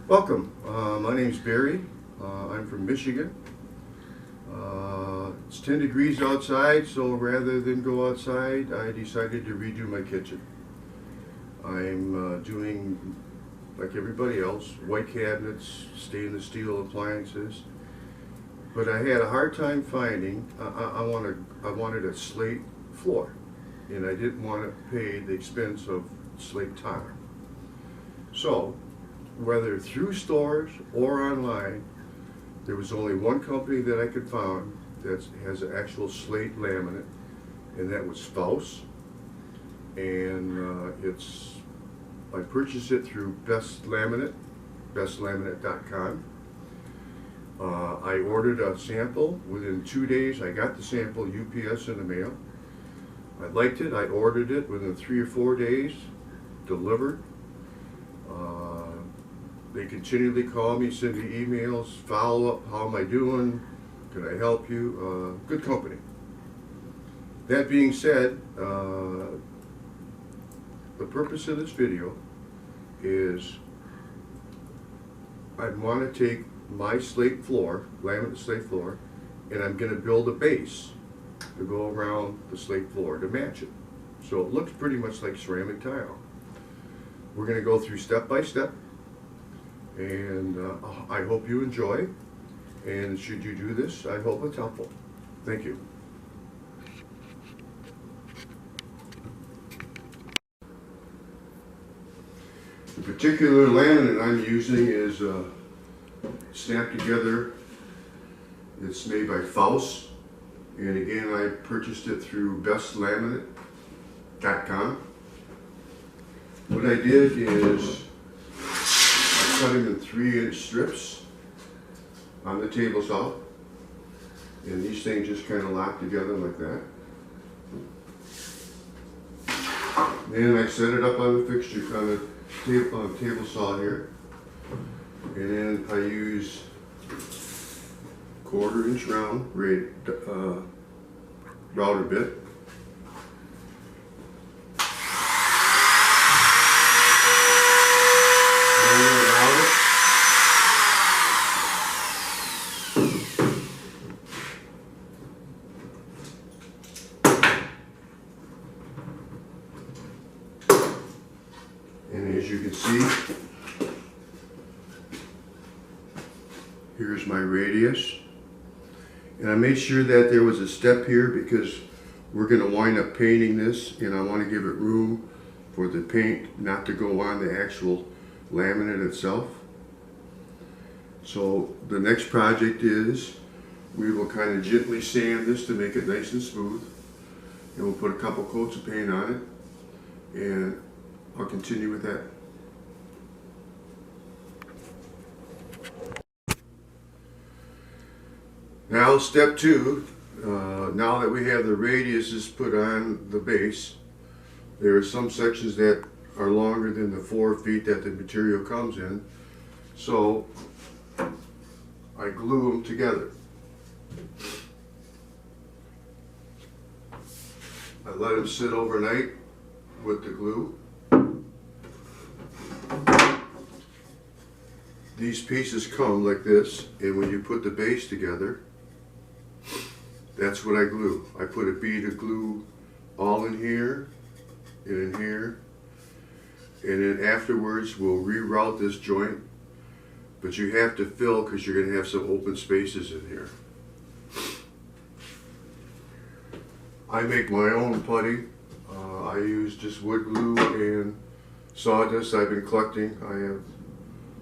Welcome. My name's Barry. I'm from Michigan. It's 10 degrees outside, so rather than go outside, I decided to redo my kitchen. I'm doing, like everybody else, white cabinets, stainless steel appliances. But I had a hard time finding, I wanted a slate floor, and I didn't want to pay the expense of slate tile. So, whether through stores or online, there was only one company that I could find that has an actual slate laminate, and that was Spouse. And I purchased it through Best Laminate, bestlaminate.com. I ordered a sample. Within 2 days, I got the sample UPS in the mail. I liked it. I ordered it within 3 or 4 days, delivered. They continually call me, send me emails, follow up, how am I doing, can I help you, good company. That being said, the purpose of this video is I want to take my slate floor, laminate slate floor, and I'm going to build a base to go around the slate floor to match it. So it looks pretty much like ceramic tile. We're going to go through step by step. And I hope you enjoy, and should you do this, I hope it's helpful. Thank you. The particular laminate I'm using is snapped together. It's made by Faust, and again I purchased it through bestlaminate.com. What I did is cut them in 3-inch strips on the table saw, and these things just kind of lock together like that. Then I set it up on the fixture on the table saw here, and then I use 1/4-inch round router bit. And as you can see, here's my radius. And I made sure that there was a step here because we're going to wind up painting this, and I want to give it room for the paint not to go on the actual laminate itself. So the next project is we will kind of gently sand this to make it nice and smooth, and we'll put a couple coats of paint on it, and I'll continue with that. Now step 2, now that we have the radiuses put on the base, there are some sections that are longer than the 4 feet that the material comes in, so I glue them together. I let them sit overnight with the glue. These pieces come like this, and when you put the base together, that's what I glue. I put a bead of glue all in here and in here, and then afterwards we'll reroute this joint, but you have to fill because you're going to have some open spaces in here. I make my own putty. I use just wood glue and sawdust I've been collecting. I have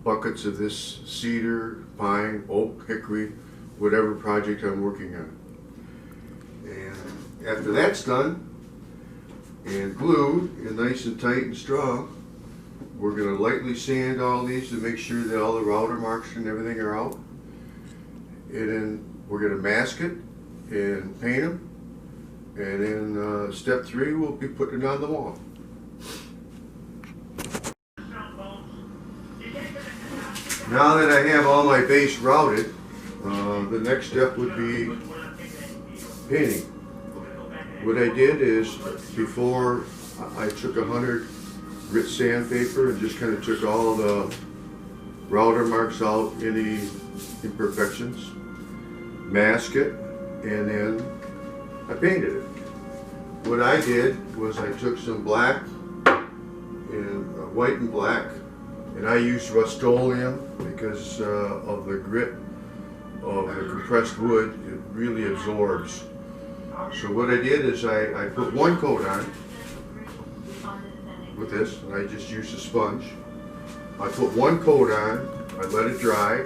buckets of this cedar, pine, oak, hickory, whatever project I'm working on. And after that's done and glued and nice and tight and strong, we're going to lightly sand all these to make sure that all the router marks and everything are out. And then we're going to mask it and paint them. And then step 3, we'll be putting it on the wall. Now that I have all my base routed, the next step would be painting. What I did is, before I took 100 grit sandpaper and just kind of took all the router marks out any imperfections, mask it, and then I painted it. What I did was I took some black and white and black, and I used Rust-Oleum because of the grit of the compressed wood. It really absorbs. So what I did is I put one coat on with this, and I just used a sponge. I put one coat on, I let it dry,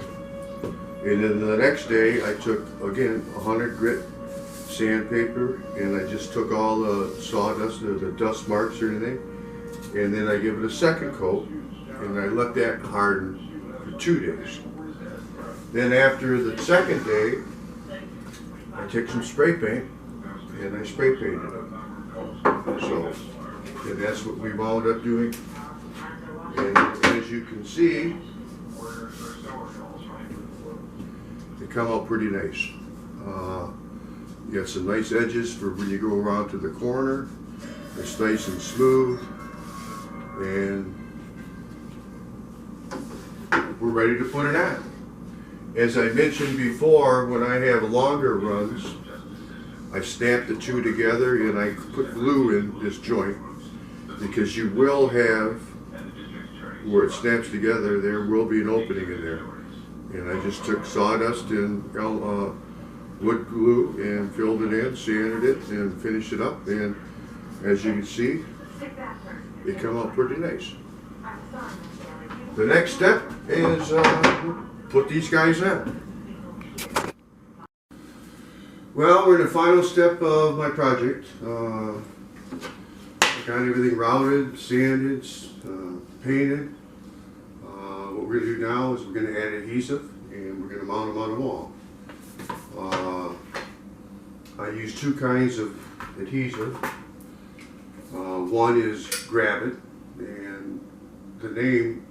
and then the next day I took, again, 100 grit sandpaper, and I just took all the sawdust, the dust marks or anything, and then I give it a second coat, and I let that harden for 2 days. Then after the second day, I take some spray paint, and I spray painted it. So, and that's what we wound up doing. And as you can see, they come out pretty nice. You got some nice edges for when you go around to the corner. It's nice and smooth, and we're ready to put it on. As I mentioned before, when I have longer runs, I snap the two together and I put glue in this joint, because you will have, where it snaps together, there will be an opening in there. And I just took sawdust and wood glue and filled it in, sanded it, and finished it up. And as you can see, they come out pretty nice. The next step is put these guys in. Well, we're in the final step of my project. I got everything routed, sanded, painted. What we're going to do now is we're going to add adhesive, and we're going to mount them on the wall. I use two kinds of adhesive. One is Grab It, and the name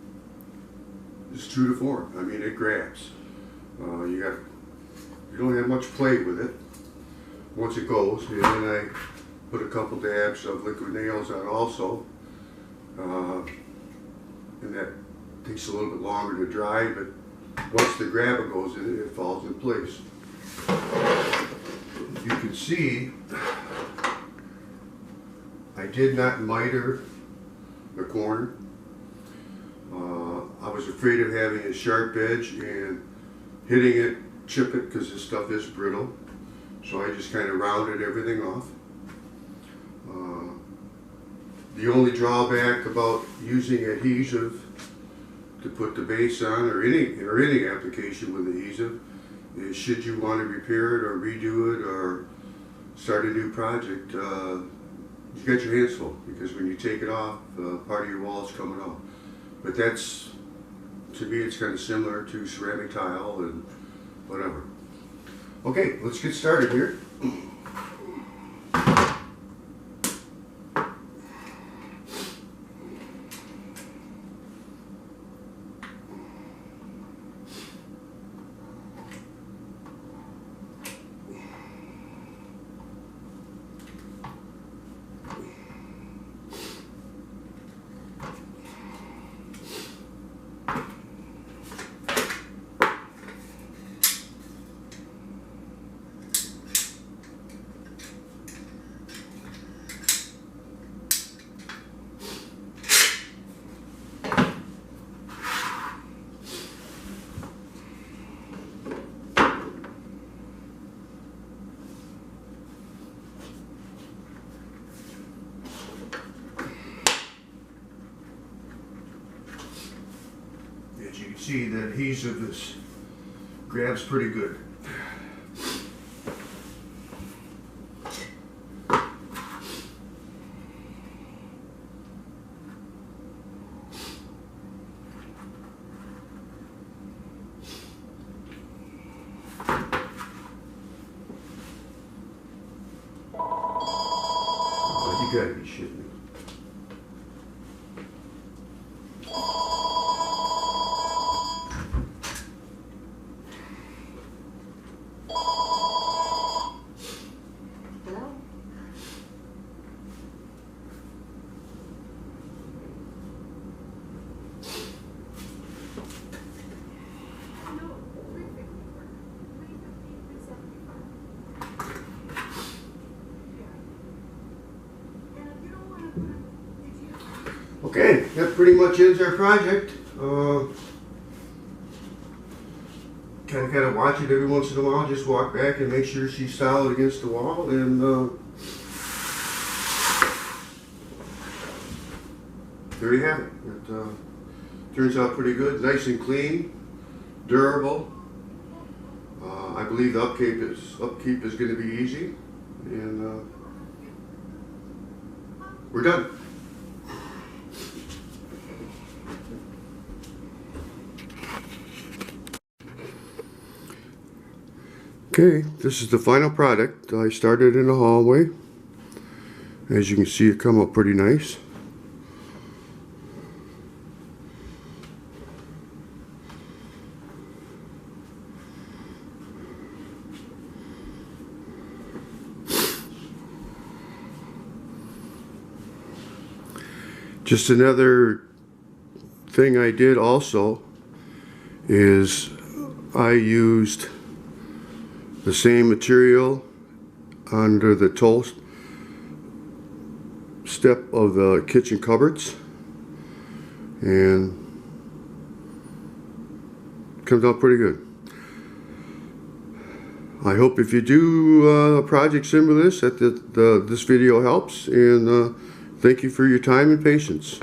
is true to form. I mean, it grabs. You don't have much play with it once it goes. And then I put a couple dabs of liquid nails on also, and that takes a little bit longer to dry, but once the grabber goes in, it falls in place. You can see I did not miter the corner. I was afraid of having a sharp edge and hitting it, chip it, because this stuff is brittle. So I just kind of rounded everything off. The only drawback about using adhesive to put the base on, or any application with adhesive, is should you want to repair it or redo it or start a new project, you got your hands full, because when you take it off, part of your wall is coming off. But that's, to me, it's kind of similar to ceramic tile and whatever. Okay, let's get started here. As you can see, the adhesive grabs pretty good. Oh, you gotta be shitting me. pretty much ends our project. Kind of watch it every once in a while, just walk back and make sure she's solid against the wall, and there you have it. It turns out pretty good, nice and clean, durable. I believe the upkeep is going to be easy, and we're done. Okay, this is the final product. I started in the hallway. As you can see, it come up pretty nice. Just another thing I did also is I used the same material under the toe step of the kitchen cupboards, and comes out pretty good. I hope if you do a project similar to this, that this video helps, and thank you for your time and patience.